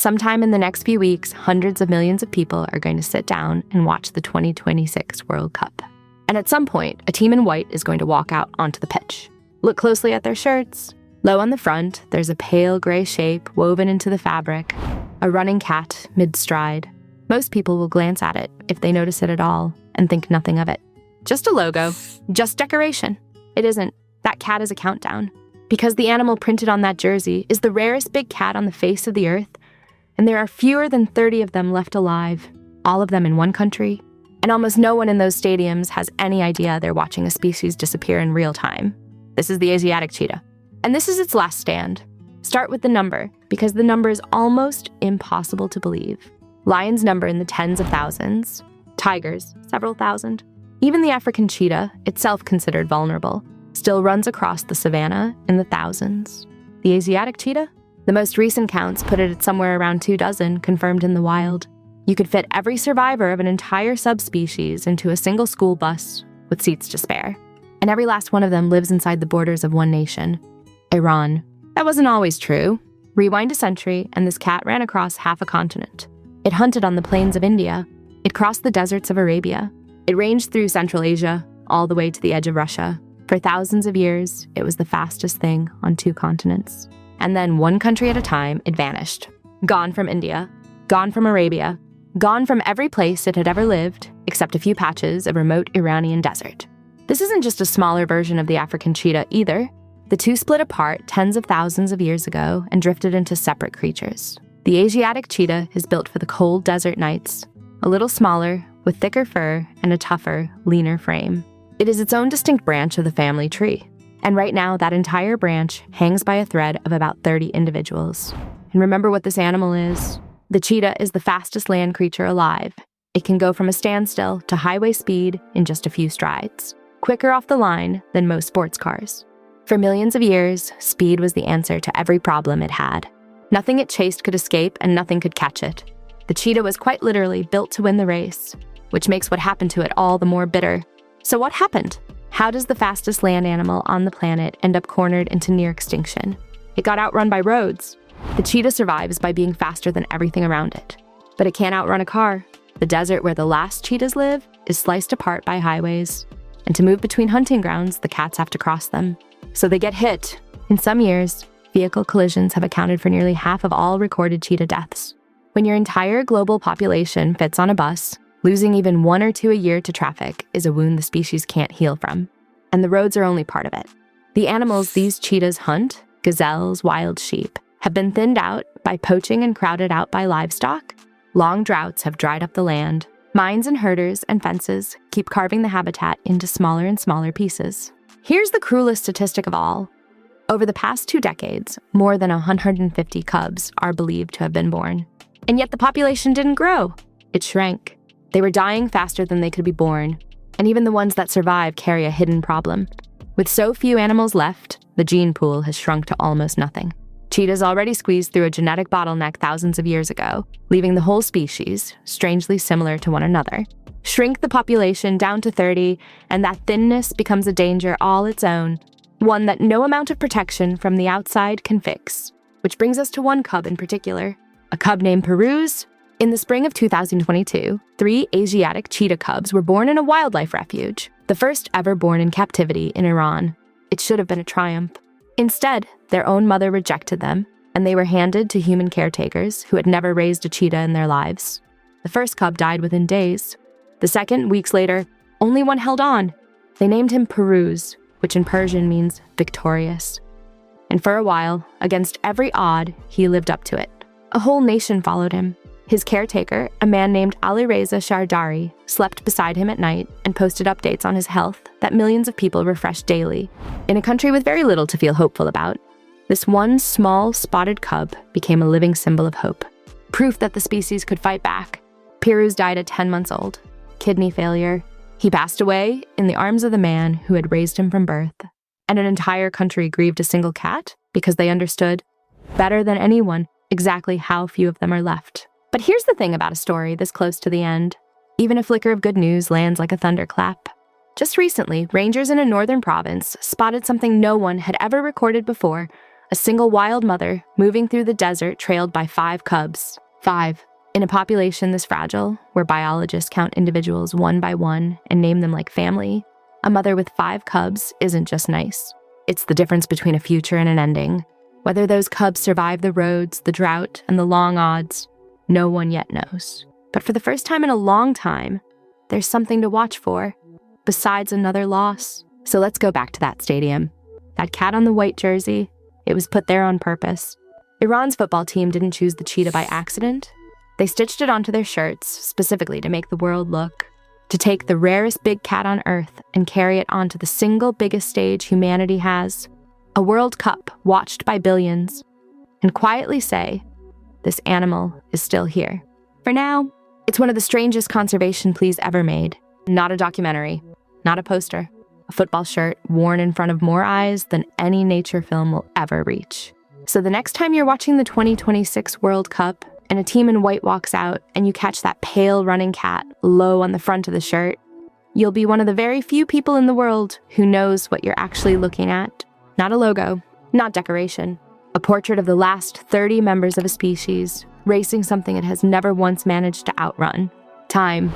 Sometime in the next few weeks, hundreds of millions of people are going to sit down and watch the 2026 World Cup. And at some point, a team in white is going to walk out onto the pitch. Look closely at their shirts. Low on the front, there's a pale gray shape woven into the fabric, a running cat mid-stride. Most people will glance at it, if they notice it at all, and think nothing of it. Just a logo, just decoration. It isn't. That cat is a countdown. Because the animal printed on that jersey is the rarest big cat on the face of the earth, and there are fewer than 30 of them left alive, all of them in one country, and almost no one in those stadiums has any idea they're watching a species disappear in real time. This is the Asiatic cheetah. And this is its last stand. Start with the number, because the number is almost impossible to believe. Lions number in the tens of thousands, tigers, several thousand. Even the African cheetah, itself considered vulnerable, still runs across the savanna in the thousands. The Asiatic cheetah? The most recent counts put it at somewhere around 24 confirmed in the wild. You could fit every survivor of an entire subspecies into a single school bus with seats to spare. And every last one of them lives inside the borders of one nation, Iran. That wasn't always true. Rewind a century, and this cat ran across half a continent. It hunted on the plains of India. It crossed the deserts of Arabia. It ranged through Central Asia, all the way to the edge of Russia. For thousands of years, it was the fastest thing on 2 continents. And then one country at a time, it vanished. Gone from India, gone from Arabia, gone from every place it had ever lived, except a few patches of remote Iranian desert. This isn't just a smaller version of the African cheetah either. The two split apart tens of thousands of years ago and drifted into separate creatures. The Asiatic cheetah is built for the cold desert nights, a little smaller, with thicker fur and a tougher, leaner frame. It is its own distinct branch of the family tree. And right now, that entire branch hangs by a thread of about 30 individuals. And remember what this animal is. The cheetah is the fastest land creature alive. It can go from a standstill to highway speed in just a few strides, quicker off the line than most sports cars. For millions of years, speed was the answer to every problem it had. Nothing it chased could escape, and nothing could catch it. The cheetah was quite literally built to win the race, which makes what happened to it all the more bitter. So what happened? How does the fastest land animal on the planet end up cornered into near extinction? It got outrun by roads. The cheetah survives by being faster than everything around it. But it can't outrun a car. The desert where the last cheetahs live is sliced apart by highways. And to move between hunting grounds, the cats have to cross them. So they get hit. In some years, vehicle collisions have accounted for nearly half of all recorded cheetah deaths. When your entire global population fits on a bus, losing even 1 or 2 a year to traffic is a wound the species can't heal from. And the roads are only part of it. The animals these cheetahs hunt, gazelles, wild sheep, have been thinned out by poaching and crowded out by livestock. Long droughts have dried up the land. Mines and herders and fences keep carving the habitat into smaller and smaller pieces. Here's the cruelest statistic of all. Over the past 2 decades, more than 150 cubs are believed to have been born. And yet the population didn't grow. It shrank. They were dying faster than they could be born, and even the ones that survive carry a hidden problem. With so few animals left, the gene pool has shrunk to almost nothing. Cheetahs already squeezed through a genetic bottleneck thousands of years ago, leaving the whole species strangely similar to one another. Shrink the population down to 30, and that thinness becomes a danger all its own, one that no amount of protection from the outside can fix. Which brings us to one cub in particular, a cub named Pirouz. In the spring of 2022, 3 Asiatic cheetah cubs were born in a wildlife refuge, the first ever born in captivity in Iran. It should have been a triumph. Instead, their own mother rejected them, and they were handed to human caretakers who had never raised a cheetah in their lives. The first cub died within days. The second, weeks later, only one held on. They named him Pirouz, which in Persian means victorious. And for a while, against every odd, he lived up to it. A whole nation followed him. His caretaker, a man named Alireza Shardari, slept beside him at night and posted updates on his health that millions of people refreshed daily. In a country with very little to feel hopeful about, this one small spotted cub became a living symbol of hope. Proof that the species could fight back. Pirouz died at 10 months old. Kidney failure. He passed away in the arms of the man who had raised him from birth. And an entire country grieved a single cat because they understood, better than anyone, exactly how few of them are left. But here's the thing about a story this close to the end. Even a flicker of good news lands like a thunderclap. Just recently, rangers in a northern province spotted something no one had ever recorded before, A single wild mother moving through the desert trailed by 5 cubs. 5. In a population this fragile, where biologists count individuals one by one and name them like family, a mother with 5 cubs isn't just nice. It's the difference between a future and an ending. Whether those cubs survive the roads, the drought, and the long odds, no one yet knows. But for the first time in a long time, there's something to watch for, besides another loss. So let's go back to that stadium. That cat on the white jersey, it was put there on purpose. Iran's football team didn't choose the cheetah by accident. They stitched it onto their shirts, specifically to make the world look, to take the rarest big cat on Earth and carry it onto the single biggest stage humanity has, a World Cup watched by billions, and quietly say, this animal is still here. For now, it's one of the strangest conservation pleas ever made. Not a documentary, not a poster, a football shirt worn in front of more eyes than any nature film will ever reach. So the next time you're watching the 2026 World Cup and a team in white walks out and you catch that pale running cat low on the front of the shirt, you'll be one of the very few people in the world who knows what you're actually looking at. Not a logo, not decoration, a portrait of the last 30 members of a species, racing something it has never once managed to outrun. Time.